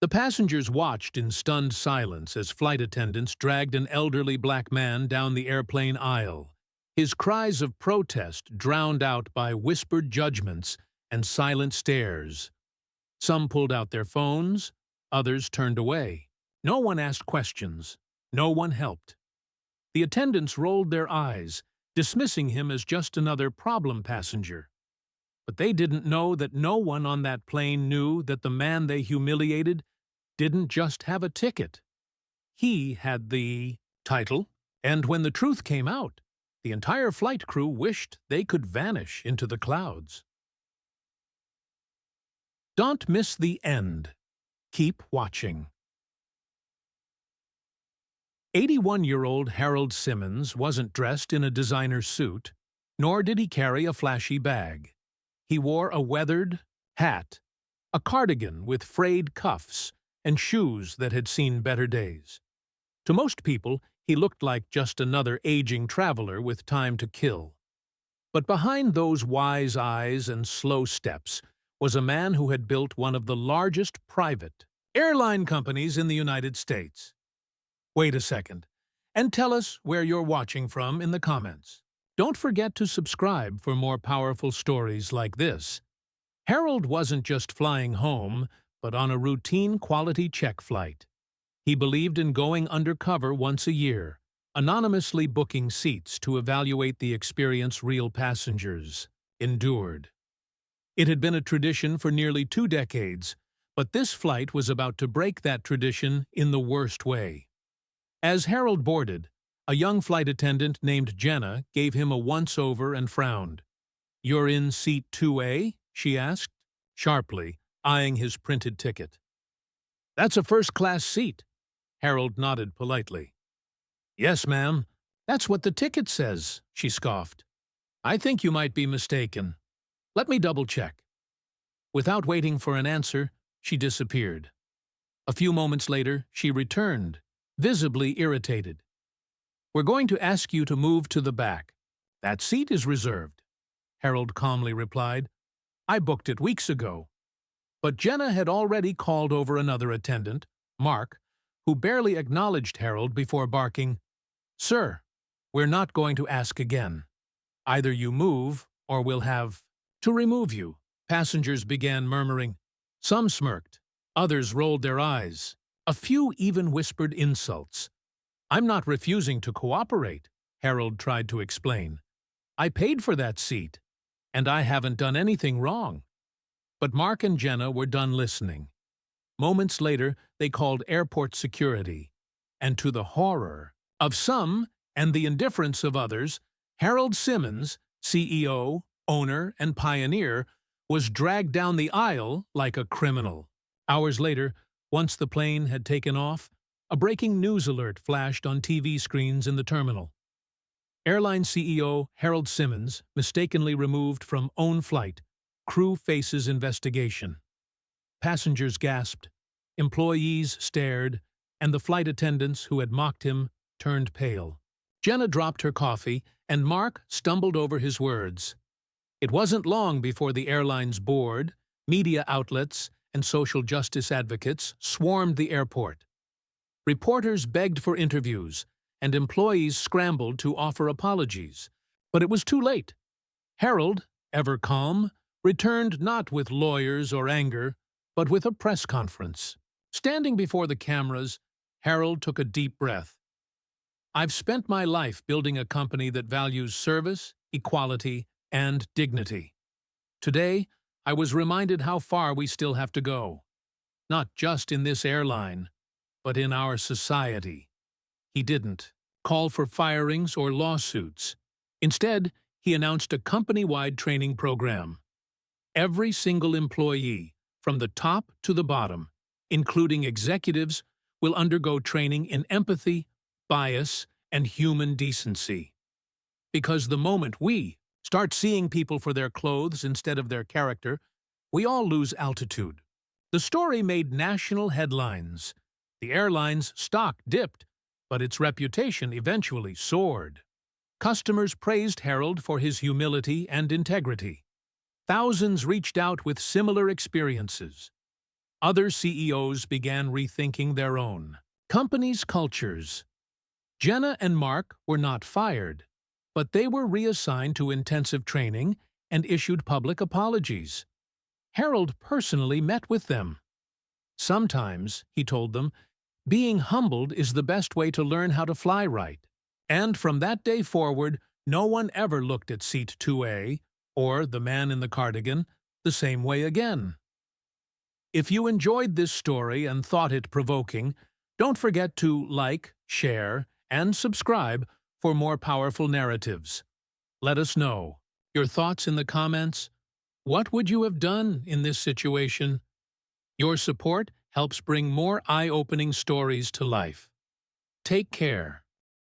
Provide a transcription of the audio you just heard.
The passengers watched in stunned silence as flight attendants dragged an elderly black man down the airplane aisle, his cries of protest drowned out by whispered judgments and silent stares. Some pulled out their phones, others turned away. No one asked questions. No one helped. The attendants rolled their eyes, dismissing him as just another problem passenger. But they didn't know that no one on that plane knew that the man they humiliated didn't just have a ticket. He had the title, and when the truth came out, the entire flight crew wished they could vanish into the clouds. Don't miss the end. Keep watching. 81-year-old Harold Simmons wasn't dressed in a designer suit, nor did he carry a flashy bag. He wore a weathered hat, a cardigan with frayed cuffs, and shoes that had seen better days. To most people, he looked like just another aging traveler with time to kill. But behind those wise eyes and slow steps was a man who had built one of the largest private airline companies in the United States. Wait a second, and tell us where you're watching from in the comments. Don't forget to subscribe for more powerful stories like this. Harold wasn't just flying home, but on a routine quality check flight. He believed in going undercover once a year, anonymously booking seats to evaluate the experience real passengers endured. It had been a tradition for nearly 2 decades, but this flight was about to break that tradition in the worst way. As Harold boarded, a young flight attendant named Jenna gave him a once-over and frowned. "You're in seat 2A?" she asked, sharply, eyeing his printed ticket. "That's a first-class seat." Harold nodded politely. "Yes, ma'am. That's what the ticket says," she scoffed. "I think you might be mistaken. Let me double-check." Without waiting for an answer, she disappeared. A few moments later, she returned, visibly irritated. "We're going to ask you to move to the back. That seat is reserved," Harold calmly replied. "I booked it weeks ago." But Jenna had already called over another attendant, Mark, who barely acknowledged Harold before barking, "Sir, we're not going to ask again. Either you move, or we'll have to remove you." Passengers began murmuring. Some smirked. Others rolled their eyes. A few even whispered insults. "I'm not refusing to cooperate," Harold tried to explain. "I paid for that seat, and I haven't done anything wrong." But Mark and Jenna were done listening. Moments later, they called airport security, and to the horror of some and the indifference of others, Harold Simmons, CEO, owner, and pioneer, was dragged down the aisle like a criminal. Hours later, once the plane had taken off, a breaking news alert flashed on TV screens in the terminal. Airline CEO Harold Simmons, mistakenly removed from own flight. Crew faces investigation. Passengers gasped, employees stared, and the flight attendants who had mocked him turned pale. Jenna dropped her coffee, and Mark stumbled over his words. It wasn't long before the airline's board, media outlets, and social justice advocates swarmed the airport. Reporters begged for interviews, and employees scrambled to offer apologies. But it was too late. Harold, ever calm, returned not with lawyers or anger, but with a press conference. Standing before the cameras, Harold took a deep breath. "I've spent my life building a company that values service, equality, and dignity. Today, I was reminded how far we still have to go. Not just in this airline, but in our society." He didn't call for firings or lawsuits. Instead, he announced a company-wide training program. Every single employee, from the top to the bottom, including executives, will undergo training in empathy, bias, and human decency. Because the moment we start seeing people for their clothes instead of their character, we all lose altitude. The story made national headlines. The airline's stock dipped, but its reputation eventually soared. Customers praised Harold for his humility and integrity. Thousands reached out with similar experiences. Other CEOs began rethinking their own companies' cultures. Jenna and Mark were not fired, but they were reassigned to intensive training and issued public apologies. Harold personally met with them. Sometimes, he told them, being humbled is the best way to learn how to fly right. And from that day forward, no one ever looked at Seat 2A, or the man in the cardigan, the same way again. If you enjoyed this story and thought it provoking, don't forget to like, share, and subscribe for more powerful narratives. Let us know your thoughts in the comments. What would you have done in this situation? Your support helps bring more eye-opening stories to life. Take care.